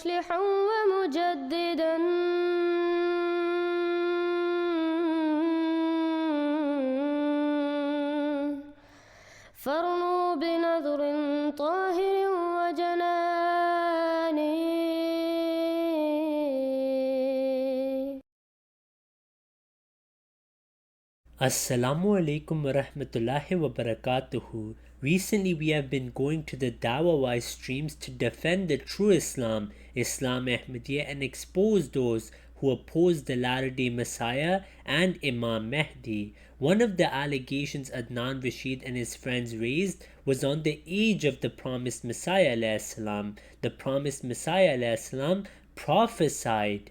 مصلحا ومجددا فارنوا بنظر طاهر وجنان. Assalamu alaikum wa rahmatullahi wa barakatuhu. Recently we have been going to the dawah-wise streams to defend the true Islam, Ahmadiyya, and expose those who oppose the latter-day Messiah and Imam Mahdi. One of the allegations Adnan Rashid and his friends raised was on the age of the promised Messiah alayhi salam. The promised Messiah alayhi salam prophesied,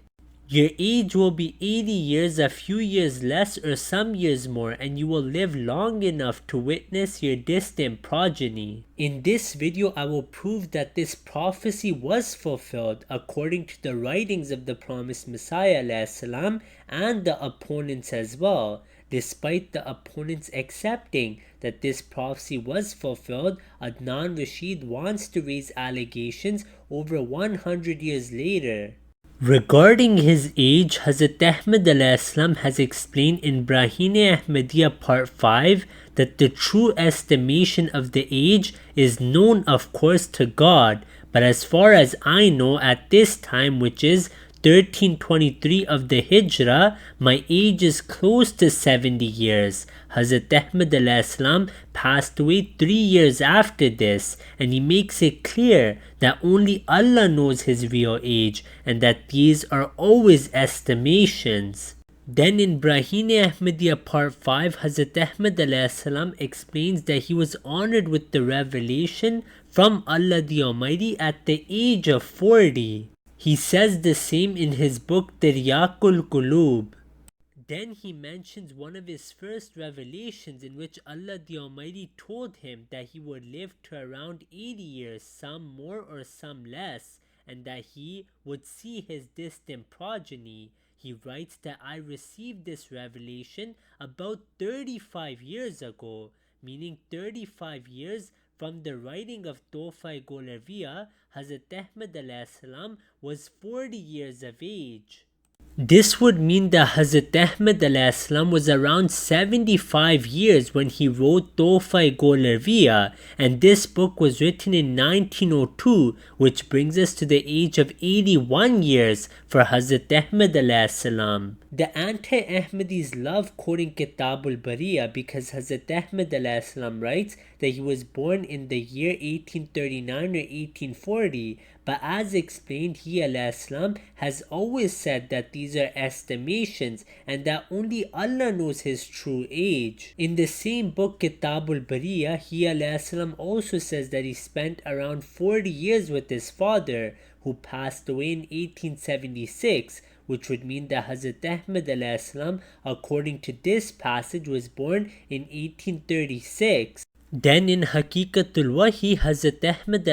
"Your age will be 80 years, a few years less or some years more, and you will live long enough to witness your distant progeny." In this video, I will prove that this prophecy was fulfilled according to the writings of the promised Messiah alayhi salam and the opponents as well. Despite the opponents accepting that this prophecy was fulfilled, Adnan Rashid wants to raise allegations over 100 years later. Regarding his age, Hazrat Ahmad has explained in Brahine Ahmadiyya Part 5 that the true estimation of the age is known of course to God, but as far as I know at this time, which is 1323 of the Hijrah, my age is close to 70 years. Hazrat Ahmad passed away 3 years after this, and he makes it clear that only Allah knows his real age and that these are always estimations. Then in Brahine Ahmadiyya Part 5, Hazrat Ahmad explains that he was honored with the revelation from Allah the Almighty at the age of 40. He says the same in his book Tiryaqul Qulub. Then he mentions one of his first revelations in which Allah the Almighty told him that he would live to around 80 years, some more or some less, and that he would see his distant progeny. He writes that I received this revelation about 35 years ago, meaning 35 years from the writing of Tofai Golarviya. Hazrat Ahmad was 40 years of age. This would mean that Hazrat Ahmad was around 75 years when he wrote Tofai Golarviya, and this book was written in 1902, which brings us to the age of 81 years for Hazrat Ahmad. The anti-Ahmadis love quoting Kitabul Bariya because Hazrat Ahmad writes that he was born in the year 1839 or 1840, but as explained, he has always said that these are estimations and that only Allah knows his true age. In the same book Kitabul Bariya, he also says that he spent around 40 years with his father, who passed away in 1876, which would mean that Hazrat Ahmad according to this passage was born in 1836. Then in Haqiqatul Wahi, Hazrat Ahmad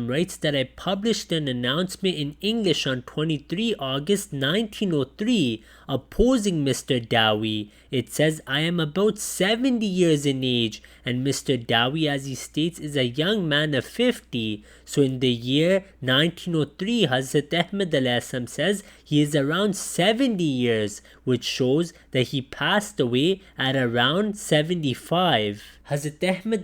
writes that I published an announcement in English on 23 August 1903 opposing Mr. Dawi. It says, I am about 70 years in age, and Mr. Dawi, as he states, is a young man of 50. So in the year 1903, Hazrat Ahmad says he is around 70 years, which shows that he passed away at around 75. Hazrat Ahmad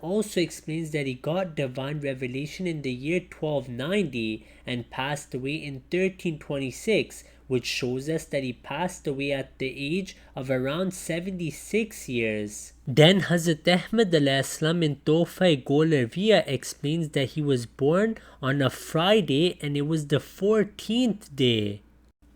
also explains that he got divine revelation in the year 1290 and passed away in 1326, which shows us that he passed away at the age of around 76 years. Then Hazrat Ahmad in Tofai Golarviya explains that he was born on a Friday and it was the 14th day.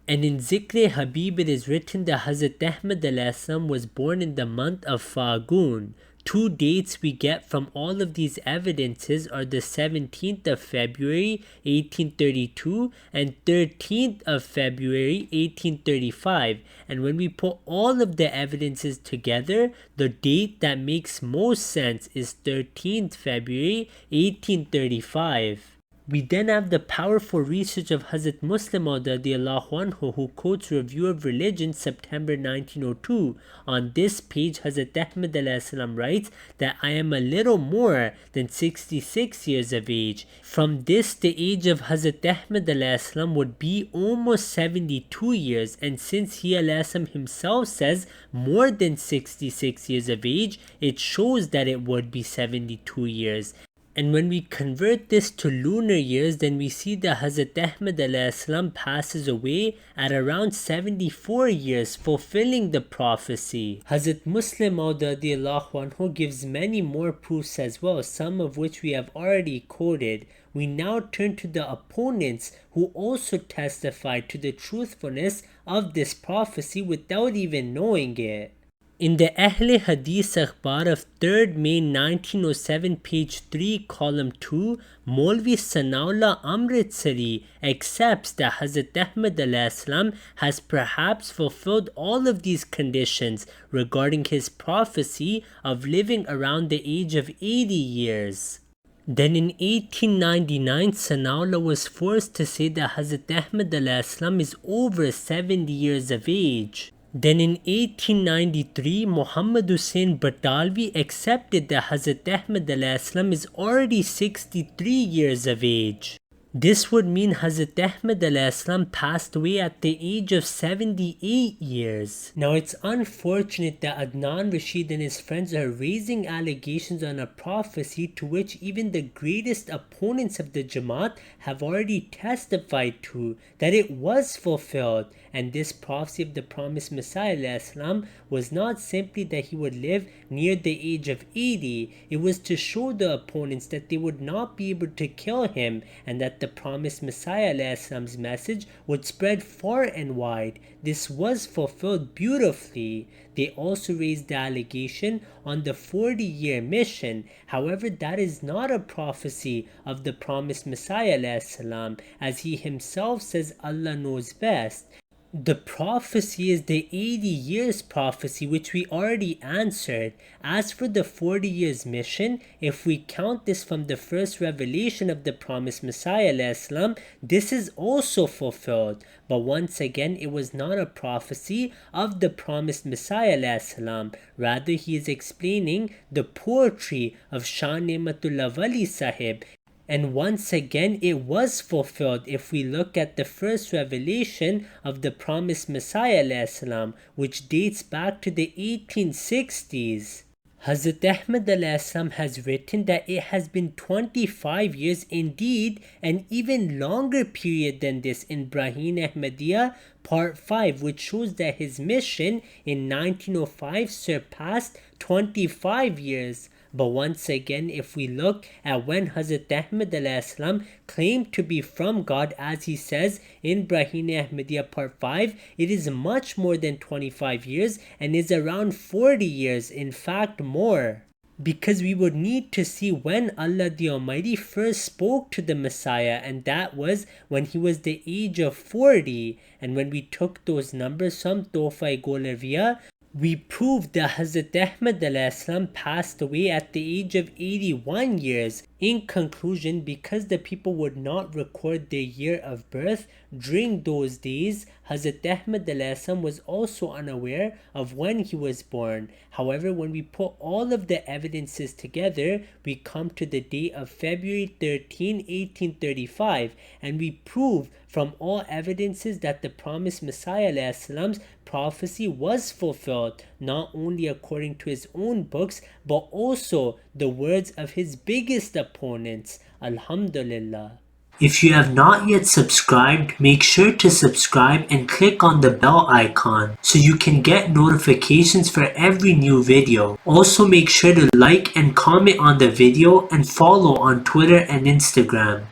And in Zikr Habib it is written that Hazrat Ahmad was born in the month of Fagun. Two dates we get from all of these evidences are the 17th of February 1832 and 13th of February 1835. And when we put all of the evidences together, the date that makes most sense is 13th February 1835. We then have the powerful research of Hazrat Muslim Maud radiallahu anhu, who quotes Review of Religion September 1902. On this page, Hazrat Ahmad alayhi salam writes that I am a little more than 66 years of age. From this, the age of Hazrat Ahmad alayhi salam would be almost 72 years, and since he alayhi salam himself says more than 66 years of age, it shows that it would be 72 years. And when we convert this to lunar years, then we see that Hazrat Ahmad alayhi salam passes away at around 74 years, fulfilling the prophecy. Hazrat Muslim Maud radiallahu anhu gives many more proofs as well, some of which we have already quoted. We now turn to the opponents who also testified to the truthfulness of this prophecy without even knowing it. In the Ahle Hadith Akhbar of 3rd May 1907, page 3, column 2, Maulvi Sanaullah Amritsari accepts that Hazrat Ahmad alayhi salam has perhaps fulfilled all of these conditions regarding his prophecy of living around the age of 80 years. Then in 1899, Sanaullah was forced to say that Hazrat Ahmad alayhi salam is over 70 years of age. Then in 1893, Muhammad Hussain Batalvi accepted that Hazrat Ahmad alayhi salam is already 63 years of age. This would mean Hazrat Ahmad alayhi salam passed away at the age of 78 years. Now it's unfortunate that Adnan Rashid and his friends are raising allegations on a prophecy to which even the greatest opponents of the Jamaat have already testified to, that it was fulfilled. And this prophecy of the promised Messiah alayhi salam was not simply that he would live near the age of 80, it was to show the opponents that they would not be able to kill him, and that the promised Messiah alayhi salam's message would spread far and wide. This was fulfilled beautifully. They also raised the allegation on the 40-year mission. However, that is not a prophecy of the promised Messiah alayhi salam, as he himself says Allah knows best. The prophecy is the 80 years prophecy, which we already answered. As for the 40 years mission, if we count this from the first revelation of the promised Messiah alayhi salam, this is also fulfilled. But once again, it was not a prophecy of the promised Messiah alayhi salam. Rather, he is explaining the poetry of Shah Nematullah Wali Sahib. And once again, it was fulfilled if we look at the first revelation of the promised Messiah alayhi salam, which dates back to the 1860s. Hazrat Ahmad alayhi salam has written that it has been 25 years, indeed an even longer period than this, in Braheen Ahmadiyya part 5, which shows that his mission in 1905 surpassed 25 years. But once again, if we look at when Hazrat Ahmad alayhi salam claimed to be from God, as he says in Braheen Ahmadiyya part 5, it is much more than 25 years and is around 40 years, in fact more. Because we would need to see when Allah the Almighty first spoke to the Messiah, and that was when he was the age of 40. And when we took those numbers from Tohfa-e Golariya, we proved that Hazrat Ahmad alayhi salam passed away at the age of 81 years. In conclusion, because the people would not record their year of birth during those days, Hazrat Ahmad alayhi salam was also unaware of when he was born. However, when we put all of the evidences together, we come to the date of February 13, 1835, and we prove from all evidences that the promised Messiah alayhi salam's prophecy was fulfilled, not only according to his own books, but also the words of his biggest opponents. Alhamdulillah. If you have not yet subscribed, make sure to subscribe and click on the bell icon so you can get notifications for every new video. Also make sure to like and comment on the video and follow on Twitter and Instagram.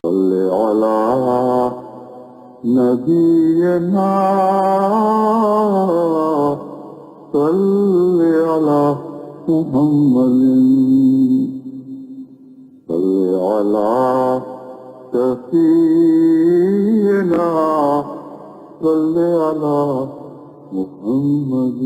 سفينا صل على محمد